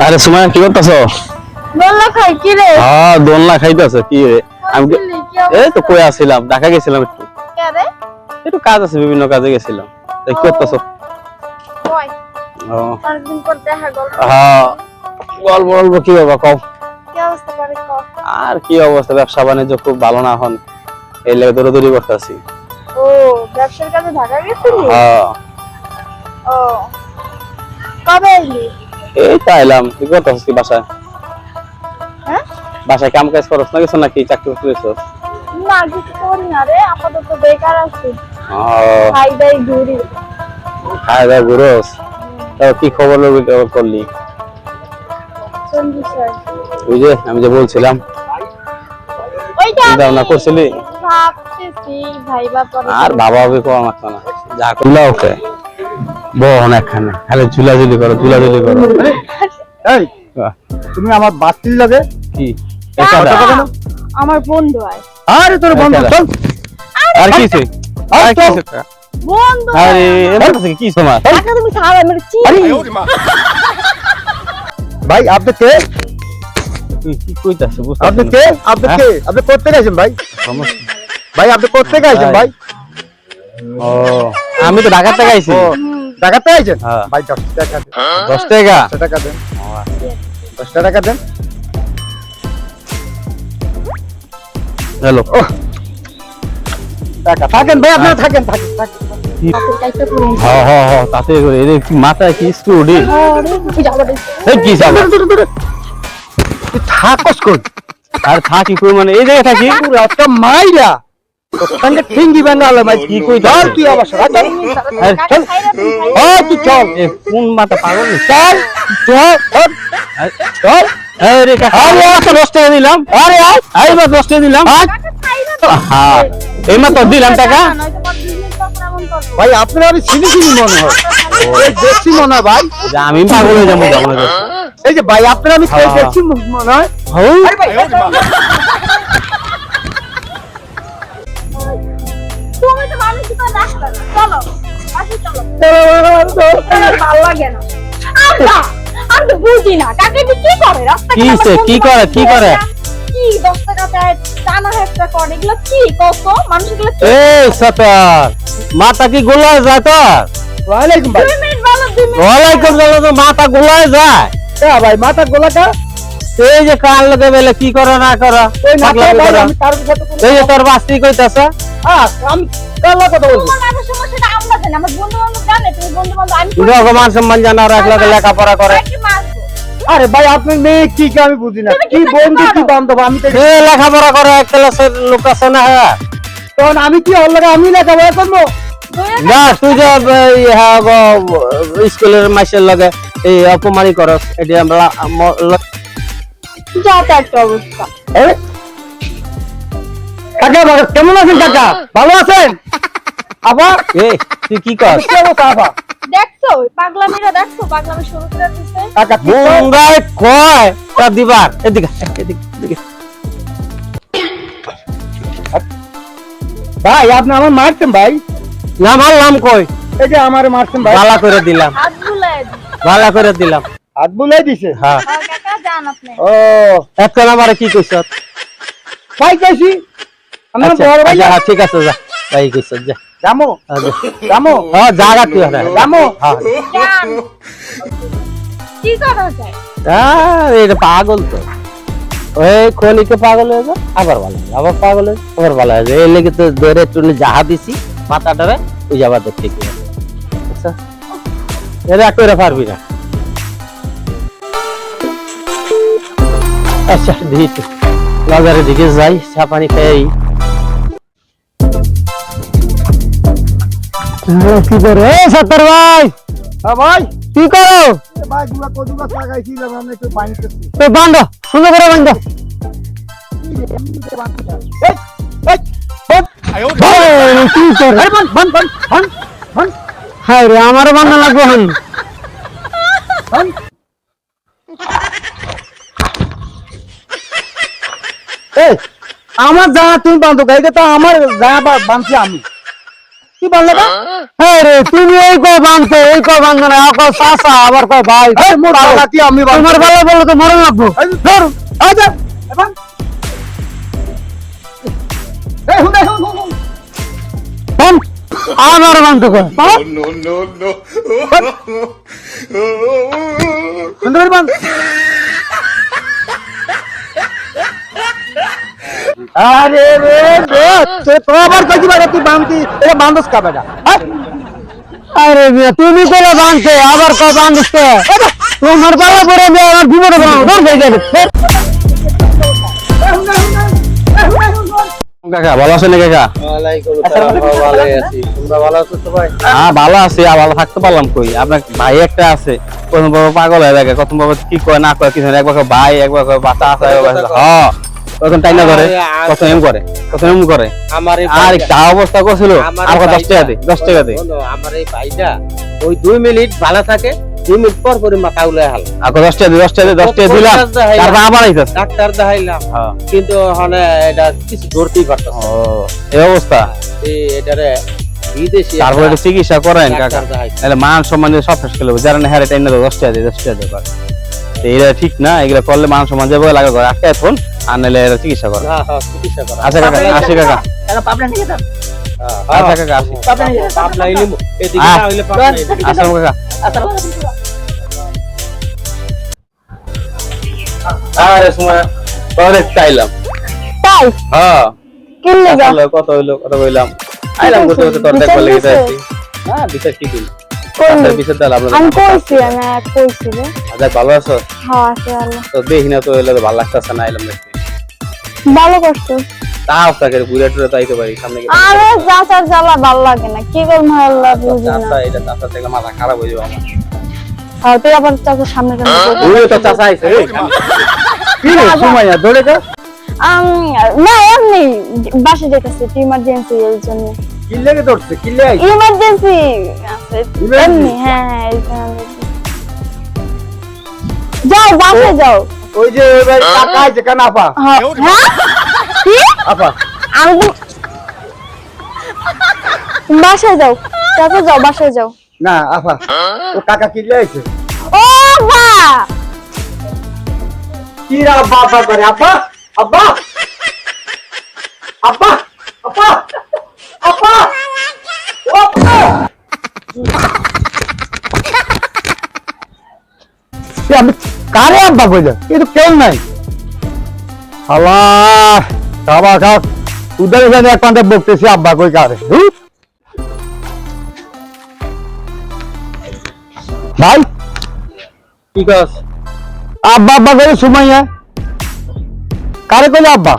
আরে সুমাইয়া কি করতেছো? দোলনা খাই কি রে? হ্যাঁ দোলনা খাইতেছে কি রে? আমি এই তো কই আসছিলাম, ঢাকা গেছিলাম একটু। কে রে? একটু কাজ আছে, বিভিন্ন কাজে গেছিলাম। তাই কি করতেছো? কই? ও অনেকদিন পর দেখা গেল। হ্যাঁ গল্প বলবো কি বাবা কও। কি অবস্থা করে কও? আর কি অবস্থা, ব্যবসা বাণিজ্য খুব ভালো না এখন, এই লেগে দৌড়াদৌড়ি করতেছি। ও ব্যবসার কাজে ঢাকা গেছিলি? হ্যাঁ ও কবে এলি? এই তো আইলাম। কি করতেছিস কি বাসায়? হ্যাঁ বাসায় কাম কাজ করছ না কিছু নাকি চাকরি করছিস? না কিছু করি না রে, আপাতত বেকার আছি। ও খাই দাই ঘুরি। খাই দাই ঘুরোস? তাও কি খবর করলি? কোন বিষয়? ওই যে আমি যে বলছিলাম ওইটা চিন্তা ভাবনা করছিলি? ভাবতেছি ভাইবা পরে। আর বাবা হবে কো আমার তো না, যা করলা ওকে বোন একখানে খালি ঝুলাঝুলি করো ঝুলাঝুলি করো। এই তুমি আমার বাতিল লাগে কি আমার বন্ধু হয়। আরে তোর বন্ধু চল আর কি হইছে? আর কি হইছে? বন্ধু আরে এমন থেকে কি সময়? টাকা তুমি খাওয়া মেরে চি। ভাই আপনি কে? তুই কি কইতাছিস বুঝছ? আপনি কে? আপনি কে? আপনি করতে গেছেন ভাই? ভাই আপনি করতে গেছেন ভাই? ও আমি তো ঢাকা থেকে আইছি। ও টাকাতে আইছেন? হ্যাঁ। ভাই 10 টাকা দেন। 10 টাকা 10 টাকা দেন। 10 টাকা দেন। হ্যালো টাকা থাকেন ভাই, আপনারা থাকেন থাকেন। হ্যাঁ হ্যাঁ হ্যাঁ তাতে করে এই মাথায় কি স্টুডি এই কি যাবে তুই থাকস কই? আর থাকি কই মানে এই জায়গায় থাকি পুরো একটা মাইরা সঙ্গে ঠিঙ্গি বাঙ্গালে ভাই কি কই চল তুই আমার সাথে চল। ও তুই চল। এ কোন মাথা পাগল নি? চল চল চল। আরে কাকা আরে তো 10 টাকা দিলাম। আরে আই বা 10 টাকা দিলাম। হ্যাঁ এই মাত্র দিলাম টাকা। ভাই আপনার আমি চিনি চিনি মনে হয়, এই দেখছি মনে হয় ভাই। যে আমি পাগল হয়ে যাবো মনে করছি। এই যে ভাই আপনার আমি দেখছি মনে হয়। আরে ভাই তুমি তো মানুষ তো রাস্তা চলো আসি চলো। ভালো লাগে না আল্লাহ, আমি তো বুঝি না কাকে কি করে রাস্তা কি করে কি 10 টাকা দেয় টানা হেক্টা করে, এগুলো কি কত মানুষ এগুলো কি? এই সাতার মাথা কি গোলায় যায় তোর? ওয়ালাইকুম ভাই। 2 মিনিট বলো 2 মিনিট। ওয়ালাইকুম সালাম তো মাথা গোলায় যায়। হ্যাঁ ভাই মাথা গোলাটা এই যে কান লগে বেলে কি করে না করে ওই না ভাই আমি তার সাথে এই যে তোর বাস্তি কইতাছে। আমি কালা কথা বলছি। তোমার আমার সমস্যাটা আমরা জানি, আমার বন্ধু বান্ধব জানে, তুমি বন্ধু বান্ধব আমি তুই ভগবান সম্মান জানা রাখলে লেখাপড়া করে। কি মারবো? আরে ভাই আপনার মেয়ে কি কি আমি বুঝি না, কি বন্ধু কি বান্ধব আমি তো এ লেখাপড়া করে এক ক্লাসের লোক আছে না? হ্যাঁ তখন আমি কি ওর লাগে আমি লেখাপড়া করবো? না তুই যে স্কুলের মাসের লগে এই অপমানি করস এটি আমরা যা তা একটা অবস্থা। কাকা কেমন আছেন কাকা? ভালো আছেন? আবার এ তুই কি কর? কি অবস্থা আবার? দেখছো ওই পাগলামিরা, দেখছো পাগলামি শুরু করে দিছে। কাকা ঠিক তো? মুঙ্গায় কয় তা দিবার এদিকে এদিকে ভাই আপনি আমার মারছেন ভাই? না মারলাম কই, এই যে আমারে মারছেন ভাই। ভালো করে দিলাম হাত বুলায় দি। ভালো করে দিলাম। হাত বুলাই দিছে। হ্যাঁ কাকা জান আপনি। ও এখন আমারে কি কইছ? ভাই কইছি আমরা আচ্ছা বড় ভাই। আচ্ছা, ঠিক আছে যা তাই কইছ যা। জামো জামো হ্যাঁ জায়গা তুই হ্যাঁ জামো। হ্যাঁ জান কি করা যায়? এটা পাগল তো, ওই খনিকে পাগল হয়ে যায় আবার ভালো হয়, আবার পাগল হয়ে যায়, আবার ভালো হয়ে যায়। এই লেগে তো ধরে টুনি যাহা দিছি মাথাটারে ওই যাবার ঠিক আছে। আচ্ছা এরা করে পারবি না। আচ্ছা দেখি বাজারের দিকে যাই, চা পানি খাই। কি করে সত্তর ভাই? হ্যাঁ ভাই কি করো? ভাই দুলা কদুলা লাগাইছিলাম আমি একটু পানি করছি। তো বান্ধ সুন্দর করে বান্ধ। কি করে? আরে বন বন বন বন বন হায় রে আমারও বান্ধা লাগবে হন। বন। এই আমার যা তুমি বান্ধো, এটা তো আমার যা বাঁধছি আমি। কি বললে বা? হ্যাঁ রে তুমি এই কো বানতে এই কো বান্ধ না কো চাচা আবার কয় ভাই এই মোর বালাটি আমি বানবো। তোমার বেলা বলে তো মরে লাগবো এই ধর এই যে এবার এই হুনে বান আমার বান্ধ কয় সুন্দর বান। আরে রে রে তো আবার কইছি বারে তুই বানতি এ বান্দস কা বেটা আরে মিয়া তুমি কোলে বানতে আবার কয় বান্ধতে তোমার বেলা পরে আমি আমার বিপদে পড়াবো ধর হয়ে যাবে কাকা ভালো আছেন কাকা? হ্যাঁ ভালো আছি, আর ভালো থাকতে পারলাম কই? আপনার ভাই একটা আছে, প্রথম বাবা পাগল হয়ে থাকে, প্রথম বাবা কি কয় না কয় কিছু না, একবার কয় ভাই, একবার কয় বাচ্চা আছে, হ্যাঁ প্রথম টাইনা ধরে, প্রথম এম করে, প্রথম এম করে। আর যা অবস্থা করছিল, আর 10 টাকা দে, 10 টাকা দে। আমার এই ভাইটা ওই 2 মিনিট ভালো থাকে, 2 মিনিট পর পরে মাথা উলায় হাল। আর 10 টাকা দে, 10 টাকা দে, 10 টাকা দিলাম, তারপর আবার আইতাছে। ডাক্তার দেখাইলাম, হ্যাঁ কিন্তু হনে এটা কিছু ধরতেই পারতাম ও এই অবস্থা। এটারে বিদেশি তারপর একটু চিকিৎসা করেন কাকা, ডাক্তার দেখাইছে। তাহলে মান সম্মান দিয়ে সব শেষ করে দেবো। যারা না হারে টাইনা 10 টাকা দে, 10 টাকা দে করে। তো এটা ঠিক না, এগুলো করলে মান সম্মান যাবে লাগে করে আটকে ফোন আর নাহলে এরা চিকিৎসা করে। হ্যাঁ হ্যাঁ চিকিৎসা করা। আচ্ছা কাকা, আসি কাকা। পাবনা নিয়ে যান আচ্ছা কাকা, আসি। পাবনা নিমু এদিকে আহ। না হইলে পাবনা এদিকে। আসসালামু কাকা। আরে সময় পরে চাইলাম। তাই হ্যাঁ কি লাগা আসলে কত হইলো, কত কইলাম। আইলাম করতে করতে তোর দেখ বলে গেছে। না বিচার কি কইলি? আচ্ছা বিচার দাও আপনাদের। আমি কইছি রে আচ্ছা ভালো আছো? হ্যাঁ আছে আল্লাহ তো দেখি না তো এলে তো ভালো লাগতেছে না, আইলাম দেখতে। ভালো করছো তা আপনাকে বুড়া টুড়া তাইতে পারি সামনে গিয়ে। আরে যাচার জ্বালা ভালো লাগে না কি করবো আল্লাহ বুঝি না চাচা এটা চাচা থেকে মাথা খারাপ হয়ে যাবে আমার। হ্যাঁ তুই আবার চাচার সামনে কেন ওই তো চাচা আইছে রে। কি রে সুমাইয়া দৌড়ে যা। না এমনি বাসে যেতেছে ইমার্জেন্সি এর জন্য কি লাগে দৌড়ছে কি লাগে ইমার্জেন্সি আছে এমনি হ্যাঁ এই কারণে। যাও বাসে যাও ওই যে এবার টাকা আছে কেন আপা হ্যাঁ হ্যাঁ? কি আপা আমি তো বাসায় যাও চাচা যাও বাসায় যাও না আপা ও টাকা কি লাইছে ও বা কি রা বাবা করে আপা আপা আপা আপা আপা আপা আমি কারে আব্বা কইলে কিন্তু কেউ নাই আল্লাহ খাবা খাও উদার এখানে এক পান্ডে বকতেছি আব্বা কই কারে ভাই কি কস? আব্বা আব্বা করে সুমাইয়া কারে কইলে আব্বা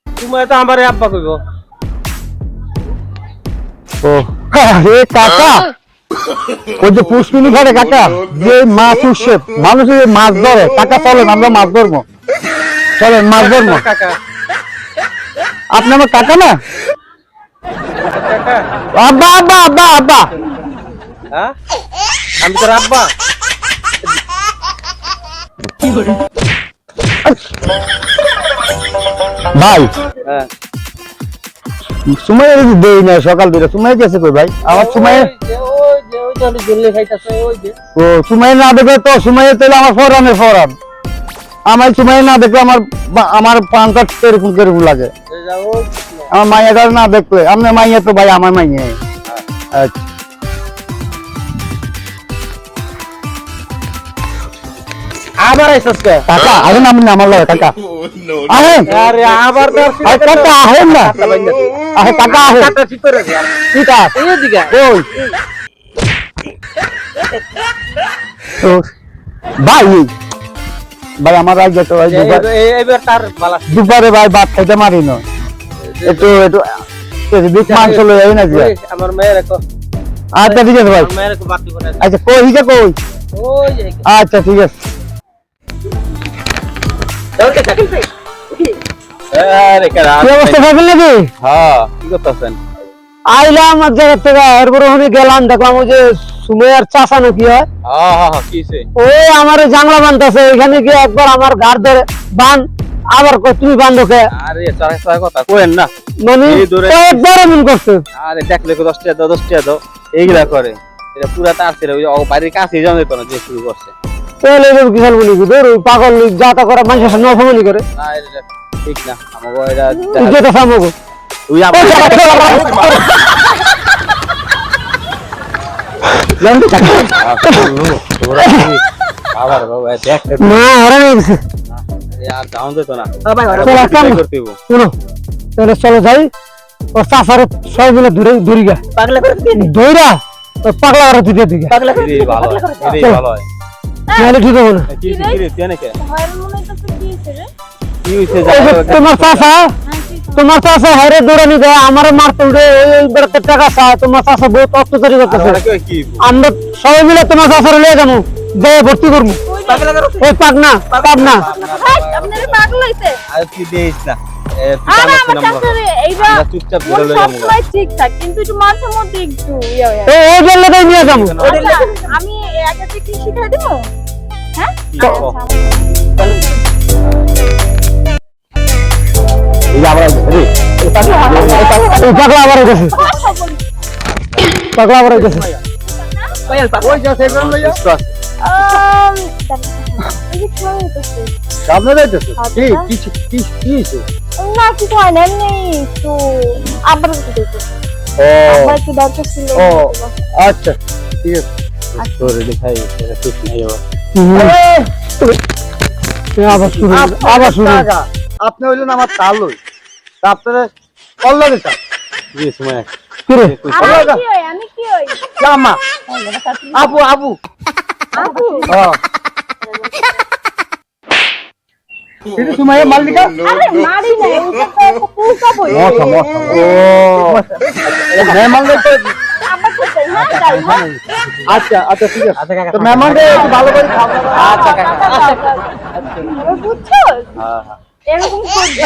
তুমি তো আমারে আব্বা কইবো। ও আরে কাকা ওই যে পুষ্পিনি ঘরে কাকা যে মাছ উঠছে মানুষ যে মাছ ধরে কাকা চলেন আমরা মাছ ধরবো চলেন মাছ ধরবো কাকা আপনি আমার কাকা না আব্বা আব্বা আব্বা আব্বা হ্যাঁ আমি তোর আব্বা। ভাই হ্যাঁ সময় দেই না সকাল দিলে সময় গেছে কই ভাই আমার সময় ওই যে জেলে খাইতাছে ওই যে। ও সময় না দেখে তো সময় তেলে আমার ফরানের ফরান আমার সময় না দেখলে আমার পানটা এরকম এরকম লাগে আমার মাইয়াটা না দেখলে আপনার মাইয়া তো ভাই আমার মাইয়া আচ্ছা আবার আইছস কে? কাকা আরে না আমি আমার লাগে কাকা আহেন আরে আবার তো আরে কাকা আহেন না আহে কাকা আহে কাটা ঠিক করে দে। ঠিক আছে এই দিকে ওই তো ভাই ভাই আমার আজ তো ভাই এইবার তার বালা দুপুরে ভাই ভাত খাইতে মারি না একটু একটু বিক মাংস লই যাই না জি আমার মেয়ের কো আচ্ছা ঠিক আছে ভাই মেয়ের কো বাতি করে আচ্ছা কই হিকে কই ওই যে আচ্ছা ঠিক আছে আরে কারা? কি অবস্থা ভাবেন নাকি হ্যাঁ কি করতেছেন? আইলাম এক জায়গা থেকে এরপর ওখানে গেলাম দেখলাম ওই যে সুমেয়ার চাচা নাকি হয় হ্যাঁ হ্যাঁ হ্যাঁ কিছে? ওই আমার ওই জাংলা বানতেছে ওইখানে গিয়ে একবার আমার ঘাট ধরে বান আবার কই তুমি বান্ধকে আরে চাচা কথা কইেন না। মানে এই দৌড়ে- একবার এমন করছে আরে দেখলে 10 টাকা দাও 10 টাকা দাও এইগুলা করে এটা পুরা তার ছিল ওই ও বাড়ির কাছে যাওয়া যেত না যে শুরু করছে তাহলে এরকম কি বলি ধর ওই পাগল যা তা করে মানুষের সামনে অপমানি করে না এটা ঠিক না আমাকে এটা যেটা সম্ভব তুই আবার আবার বাবা দেখ না হারা নিয়ে গেছে আর যাওয়া যেত না চলো এক কাম করতে হইব শুনো তাহলে চলো যাই ও চাষারে সবাই মিলে ধরি গা পাগলা করে দিয়ে দিই ধইরা ও পাগলা আর দিতে দিকে পাগলা করে এই ভালো এই ভালো হয় নাহলে ঠিক হবে না কি কি তুই নাকি ভয়ের মনে হইতাছে কি হইছে রে? কি হইছে এই যে তোমার চাষা হ্যাঁ, কি হইছে? তোমার চাষা হারে দৌড়ানি দেয় আমার মারতে উঠে এই বেড়াতে টাকা চায় তোমার চাষা বহুত অত্যাচারী করতেছে কি আমরা সবাই মিলে তোমার চাষারে লিয়ে যাবো দিয়ে ভর্তি করবো পাগলা করে ওই পাকনা ভাই, আপনারা পাগল হইছে? আর তুই দেইস না আরে আমার চাচারে এইটা আমরা চুপচাপ মন ঘুরে লইলাম সবসময় ঠিকঠাক, কিন্তু একটু মাঝে মধ্যে একটু ইয়ে হয়ে এই ওই জন্য তাই নিয়ে যাবো আচ্ছা, আমি আগে থেকে শিখাই দেবো? হ্যাঁ? তো- আচ্ছা, এই যে আমরা রে এই পাগলা আবার গেছে কথা বলি। পাগলা আবার গেছে পাইল পাগল ওই যা সেগুলো লইয়া দাঁড়ান, এই যে খেলা হইতেছে। সামনে যাইতেছে কি আচ্ছা। কি কি হইছে না, কিছু হয় না, এমনি একটু আবার একটু দেখো। ও আমার একটু দরকার ছিল। ও। আচ্ছা ঠিক আছে তোরে দেখাই এটা ঠিক নাই আবার আবার শুরু টাকা। আপনি হইলেন আমার তালই আপনারা কল্লা দিতা কি সময় কি রে আমি কি হই? জামা আপু আপু আপু? হ্যাঁ এটা সময় মালিকা আরে মারি না, ওইটা তো একটা পুকা বই। মশা মশা ও মেহমান তো আবার তো যাই, হ্যাঁ, যাই, হ্যাঁ। আচ্ছা আচ্ছা ঠিক আছে আচ্ছা কাকা তো মেহমানকে একটু ভালো করে খাওয়া আচ্ছা কাকা এবার বুঝছো? হ্যাঁ হ্যাঁ এরকম করবে।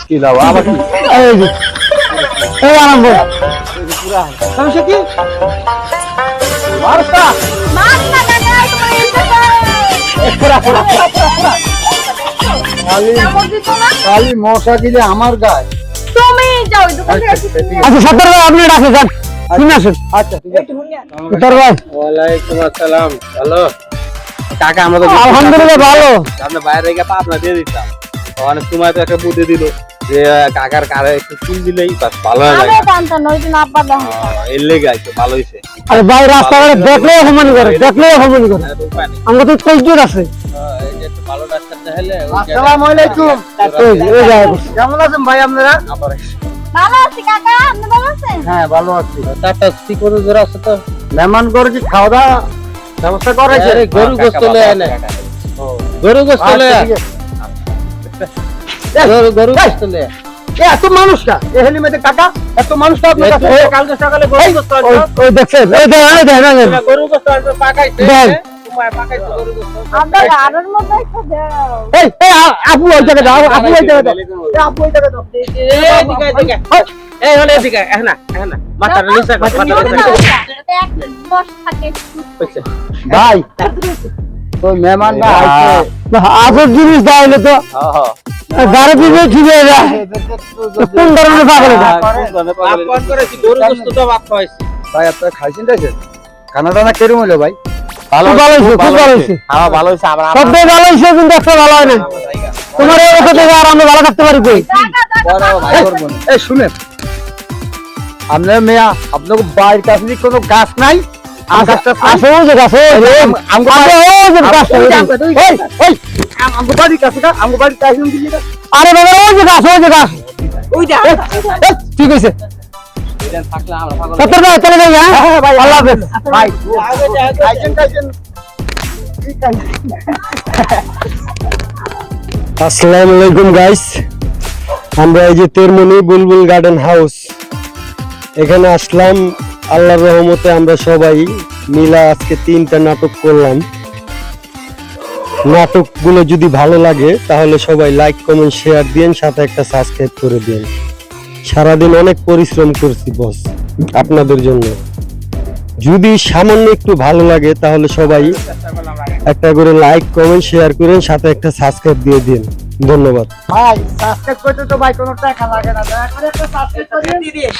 কি দাও আবার কি এই যে এই আরম্ভ সমস্যা কি মারতা মার না, দাদা, তোমার এইটা পুরা পুরা পুরা পুরা খালি কামড় দিত না? খালি মশা দিলে আমার গায়ে তুমি যাও, ওই দোকান থেকে আচ্ছা কিছু নিয়ে আচ্ছা সত্তর ভাই আপনি ডাকে যান শুনে আসেন আচ্ছা ঠিক আছে সত্তর ভাই ওয়ালাইকুম আসসালাম হ্যালো কাকা আমরা তো আলহামদুলিল্লাহ ভালো আমরা বাইরে গিয়ে পাবনা দিয়ে দিতাম অনেক সময় তো একটা বুদ্ধি দিল যে কাকার কারে একটু চুল দিলেই বাস ভালো হয়ে আমি লাগে জানতাম না, ওই দিন আব্বা দেখা। এর লেগে আইছে ভালো হইছে আরে ভাই রাস্তাঘাটে দেখলেই অপমান করে আর তো উপায় নেই আমাকে তো কইজোর আছে এই যে একটু ভালো ডাক্তার দেখাইলে আসসালামু আলাইকুম এই যায় কেমন আছেন ভাই আপনারা আবার ভালো আছি কাকা, আপনি ভালো আছেন? হ্যাঁ ভালো আছি তারটা ঠিক করে ধরে আছে তো মেহমান করে কি খাওয়া দাওয়া ব্যবস্থা করেছে আরে গরু গোস্ত লয়ে আনে গরু গোস্ত আচ্ছা, লয়ে ঠিক আছে। গরু গোস্ত লয়ে এ, এত মানুষ কা এ হেলিমেটে কাকা এত মানুষ কা আপনার কাছে কালকে সকালে গরু গোস্ত ওই দেখছেন এই দেখেন গরু গোস্ত পাকাইছে দেখ। তোমার পাকাইছে গরু গোস্ত আব্বা আরোর মধ্যে একটা দাও। এই আপু ওই জায়গায় যাও আপু ওই জায়গায় যাও এ, আপু ওই জায়গায় যাও এদিকে এদিকে এই হলে এদিকে না মাথাটা নিচে কর, মাথাটা নিচে কর। যাতে এক বস থাকে। হইছে। ভাই ওই মেহমানরা আইছে আগের জিনিস দেওয়ালে তো হ্যাঁ গাড়ি দিবে ঠিক হয়ে যায় কোন ধরনের পাগল এটা আপন করেছি গরু গোস্ত তো ভাত খাওয়াইছি ভাই আপনারা খাইছেন দেখেন খানা টানা কেরম হলো ভাই ভালো খুব ভালো হয়েছে, খুব ভালো হয়েছে। হ্যাঁ ভালো হইছে আবার সবটাই ভালো হয়েছে কিন্তু একটা ভালো হয় না তোমার এই কথা থেকে আর আমরা ভালো থাকতে পারি কই বড় ভাই করব না এই শুনেন আপনার মেয়া আপনার বাড়ির কাছে কি কোনো গাছ নাই আম গাছটা আসে ওই যে গাছে ওই যে গাছটা আমগো বাড়ির কাছে কা আমগো বাড়ির কাছে দিলি না আরে বাবা ওই যে গাছ ঠিক আছে এখানে থাকলে আমরা পাগল সত্তর ভাই চলে যাই হ্যাঁ ভাই আল্লাহ হাফেজ ভাই খাইছেন ঠিক আছে আসসালামু আলাইকুম গাইস আমরা এই যে তেরমনি বুলবুল গার্ডেন হাউস এখানে আসলাম আল্লাহর রহমতে আমরা সবাই মিলা আজকে 3টা নাটক করলাম নাটকগুলো যদি ভালো লাগে তাহলে সবাই লাইক কমেন্ট শেয়ার দিন সাথে একটা সাবস্ক্রাইব করে দিন সারাদিন অনেক পরিশ্রম করছি বস আপনাদের জন্য যদি সামান্য একটু ভালো লাগে তাহলে সবাই একটা করে লাইক কমেন্ট শেয়ার করেন সাথে একটা সাবস্ক্রাইব দিয়ে দিন ধন্যবাদ। ভাই সাবস্ক্রাইব করতে তো ভাই কোনো টাকা লাগে না, দয়া করে একটা সাবস্ক্রাইব করে দিন।